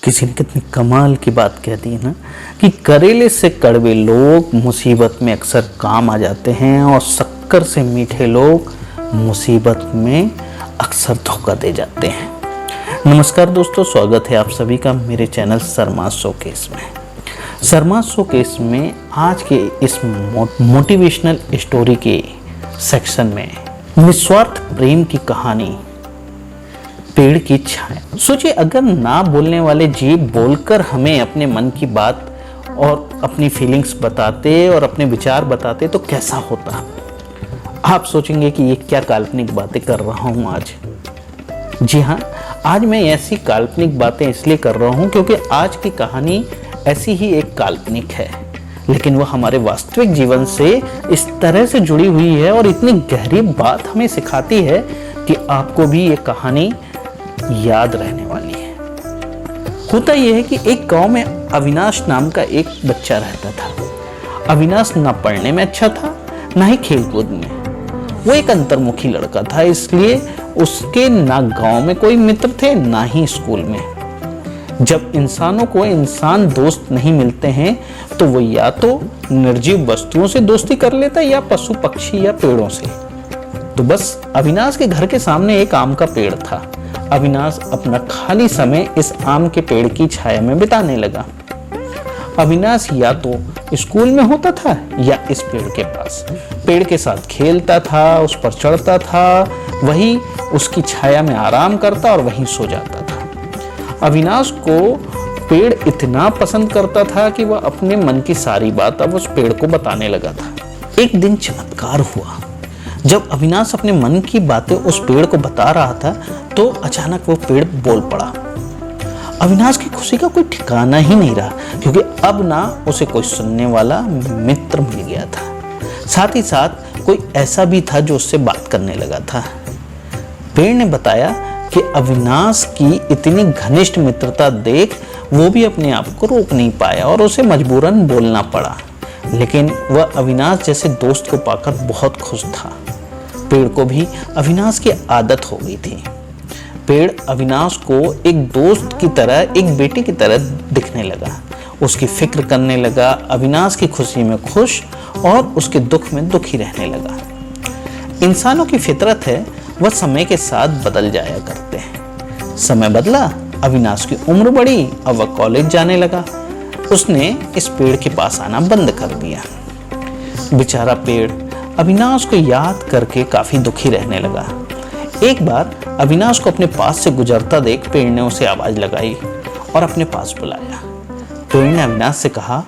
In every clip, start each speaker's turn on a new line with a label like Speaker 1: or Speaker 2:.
Speaker 1: किसी ने कितनी कमाल की बात कह दी ना कि करेले से कड़वे लोग मुसीबत में अक्सर काम आ जाते हैं और शक्कर से मीठे लोग मुसीबत में अक्सर धोखा दे जाते हैं। नमस्कार दोस्तों, स्वागत है आप सभी का मेरे चैनल शर्मा शोकेस में। शर्मा शोकेस में आज के इस मोटिवेशनल स्टोरी के सेक्शन में निस्वार्थ प्रेम की कहानी, पेड़ की छाया। सोचिए, अगर ना बोलने वाले जीव बोलकर हमें अपने मन की बात और अपनी फीलिंग्स बताते और अपने विचार बताते तो कैसा होता। आप सोचेंगे कि ये क्या काल्पनिक बातें कर रहा हूँ आज। जी हाँ, आज मैं ऐसी काल्पनिक बातें इसलिए कर रहा हूँ क्योंकि आज की कहानी ऐसी ही एक काल्पनिक है, लेकिन वह हमारे वास्तविक जीवन से इस तरह से जुड़ी हुई है और इतनी गहरी बात हमें सिखाती है कि आपको भी ये कहानी याद रहने वाली है। होता यह है कि एक गांव में अविनाश नाम का एक बच्चा रहता था। अविनाश ना पढ़ने में अच्छा था, ना ही खेलकूद में। वो एक अंतर्मुखी लड़का था, इसलिए उसके ना गांव में कोई मित्र थे, ना ही स्कूल में। जब इंसानों को इंसान दोस्त नहीं मिलते हैं तो वो या तो निर्जीव वस्तुओं से दोस्ती कर लेता है या पशु पक्षी या पेड़ों से। तो बस अविनाश के घर के सामने एक आम का पेड़ था। अविनाश अपना खाली समय इस आम के पेड़ की छाया में बिताने लगा। अविनाश या तो स्कूल में होता था या इस पेड़ के पास। पेड़ के साथ खेलता था, उस पर चढ़ता था, वही उसकी छाया में आराम करता और वहीं सो जाता था। अविनाश को पेड़ इतना पसंद करता था कि वह अपने मन की सारी बात अब उस पेड़ को बताने लगा था। एक दिन चमत्कार हुआ। जब अविनाश अपने मन की बातें उस पेड़ को बता रहा था तो अचानक वो पेड़ बोल पड़ा। अविनाश की खुशी का कोई ठिकाना ही नहीं रहा, क्योंकि अब ना उसे कोई सुनने वाला मित्र मिल गया था, साथ ही साथ कोई ऐसा भी था जो उससे बात करने लगा था। पेड़ ने बताया कि अविनाश की इतनी घनिष्ठ मित्रता देख वो भी अपने आप को रोक नहीं पाया और उसे मजबूरन बोलना पड़ा, लेकिन वह अविनाश जैसे दोस्त को पाकर बहुत खुश था। पेड़ को भी अविनाश की आदत हो गई थी। पेड़ अविनाश को एक दोस्त की तरह, एक बेटे की तरह दिखने लगा, उसकी फिक्र करने लगा, अविनाश की खुशी में खुश और उसके दुख में दुखी रहने लगा। इंसानों की फितरत है, वह समय के साथ बदल जाया करते हैं। समय बदला, अविनाश की उम्र बढ़ी, अब वह कॉलेज जाने लगा। उसने इस पेड़ के पास आना बंद कर दिया। बेचारा पेड़ अविनाश को याद करके काफी दुखी रहने लगा। एक बार अविनाश को अपने पास से गुजरता देख पेड़ ने उसे आवाज लगाई और अपने पास बुलाया। पेड़ ने अविनाश से कहा,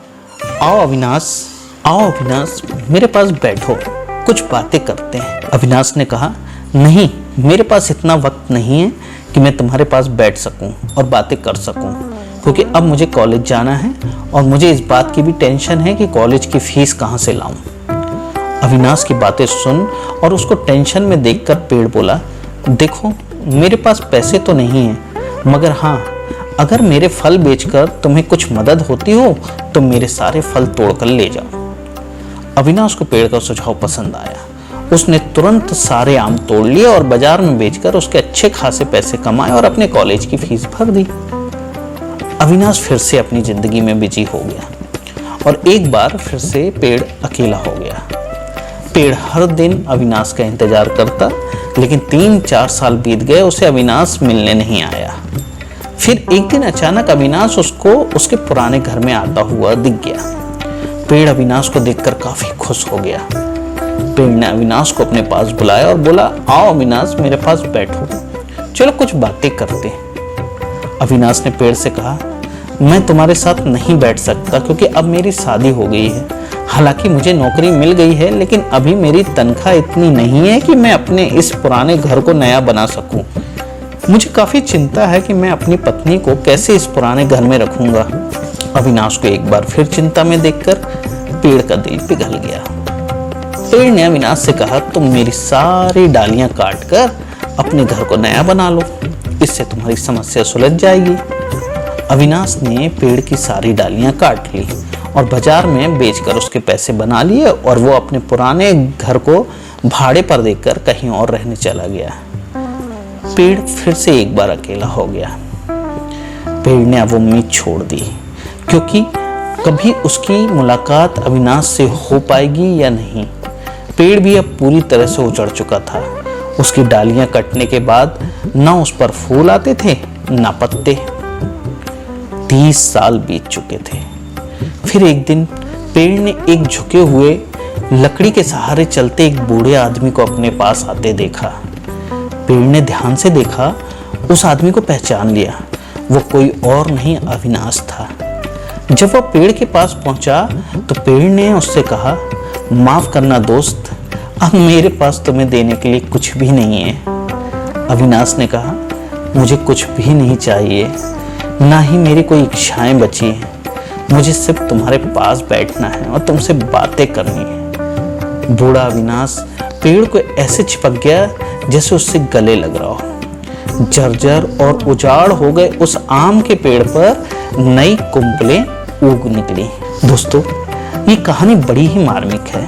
Speaker 1: आओ अविनाश, मेरे पास बैठो, कुछ बातें करते हैं। अविनाश ने कहा, नहीं, मेरे पास इतना वक्त नहीं है कि मैं तुम्हारे पास बैठ सकूं और बातें कर सकूं, क्योंकि अब मुझे कॉलेज जाना है और मुझे इस बात की भी टेंशन है कि कॉलेज की फीस कहाँ से लाऊं। अविनाश की बातें सुन और उसको टेंशन में देखकर पेड़ बोला, देखो, मेरे पास पैसे तो नहीं है, मगर हाँ, अगर मेरे फल बेचकर तुम्हें कुछ मदद होती हो तो मेरे सारे फल तोड़कर ले जाओ। अविनाश को पेड़ का सुझाव पसंद आया। उसने तुरंत सारे आम तोड़ लिए और बाजार में बेचकर उसके अच्छे खासे पैसे कमाए और अपने कॉलेज की फीस भर दी। अविनाश फिर से अपनी जिंदगी में बिजी हो गया और एक बार फिर से पेड़ अकेला हो गया। पेड़ हर दिन अविनाश का इंतजार करता, लेकिन 3-4 साल बीत गए, उसे अविनाश मिलने नहीं आया। फिर एक दिन अचानक अविनाश उसको उसके पुराने घर में आता हुआ दिख गया। पेड़ अविनाश को देखकर काफी खुश हो गया। पेड़ ने अविनाश को अपने पास बुलाया और बोला, आओ अविनाश, मेरे पास बैठो, चलो कुछ बातें करते हैं। अविनाश ने पेड़ से कहा, मैं तुम्हारे साथ नहीं बैठ सकता क्योंकि अब मेरी शादी हो गई है। हालांकि मुझे नौकरी मिल गई है, लेकिन अभी मेरी तनख्वाह इतनी नहीं है कि मैं अपने इस पुराने घर को नया बना सकूं। मुझे काफी चिंता है कि मैं अपनी पत्नी को कैसे इस पुराने घर में रखूंगा। अविनाश को एक बार फिर चिंता में देखकर पेड़ का दिल पिघल गया। पेड़ ने अविनाश से कहा, तुम मेरी सारी डालियां काटकर अपने घर को नया बना लो, इससे तुम्हारी समस्या सुलझ जाएगी। अविनाश ने पेड़ की सारी डालियां काट ली और बाजार में बेचकर उसके पैसे बना लिए और वो अपने पुराने घर को भाड़े पर देकर कहीं और रहने चला गया। पेड़ फिर से एक बार अकेला हो गया। पेड़ ने अब उम्मीद छोड़ दी, क्योंकि कभी उसकी मुलाकात अविनाश से हो पाएगी या नहीं। पेड़ भी अब पूरी तरह से उजड़ चुका था। उसकी डालियां कटने के बाद ना उस पर फूल आते थे ना पत्ते। 30 साल बीत चुके थे। फिर एक दिन पेड़ ने एक झुके हुए लकड़ी के सहारे चलते एक बूढ़े आदमी को अपने पास आते देखा। पेड़ ने ध्यान से देखा, उस आदमी को पहचान लिया। वो कोई और नहीं, अविनाश था। जब वह पेड़ के पास पहुंचा तो पेड़ ने उससे कहा, माफ करना दोस्त, अब मेरे पास तुम्हें देने के लिए कुछ भी नहीं है। अविनाश ने कहा, मुझे कुछ भी नहीं चाहिए, ना ही मेरी कोई इच्छाएं बची हैं। मुझे सिर्फ तुम्हारे पास बैठना है और तुमसे बातें करनी है। बूढ़ा अविनाश पेड़ को ऐसे चिपक गया जैसे उससे गले लग रहा हो। जर्जर और उजाड़ हो गए उस आम के पेड़ पर नई कुंपलें उग निकली। दोस्तों, ये कहानी बड़ी ही मार्मिक है।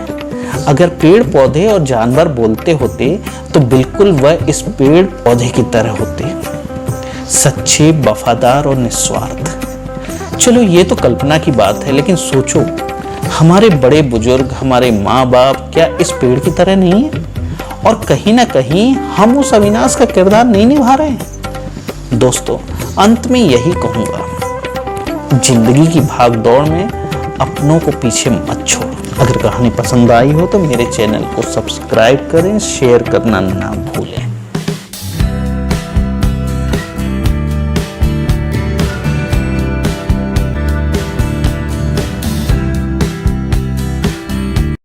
Speaker 1: अगर पेड़ पौधे और जानवर बोलते होते तो बिल्कुल वह इस पेड़ पौधे की तरह होते, सच्चे, वफादार और निस्वार्थ। चलो ये तो कल्पना की बात है, लेकिन सोचो, हमारे बड़े बुजुर्ग, हमारे माँ बाप क्या इस पेड़ की तरह नहीं है? और कहीं ना कहीं हम उस अविनाश का किरदार नहीं निभा रहे हैं। दोस्तों, अंत में यही कहूंगा, जिंदगी की भाग दौड़ में अपनों को पीछे मत छोड़ो। अगर कहानी पसंद आई हो तो मेरे चैनल को सब्सक्राइब करें, शेयर करना ना भूलें।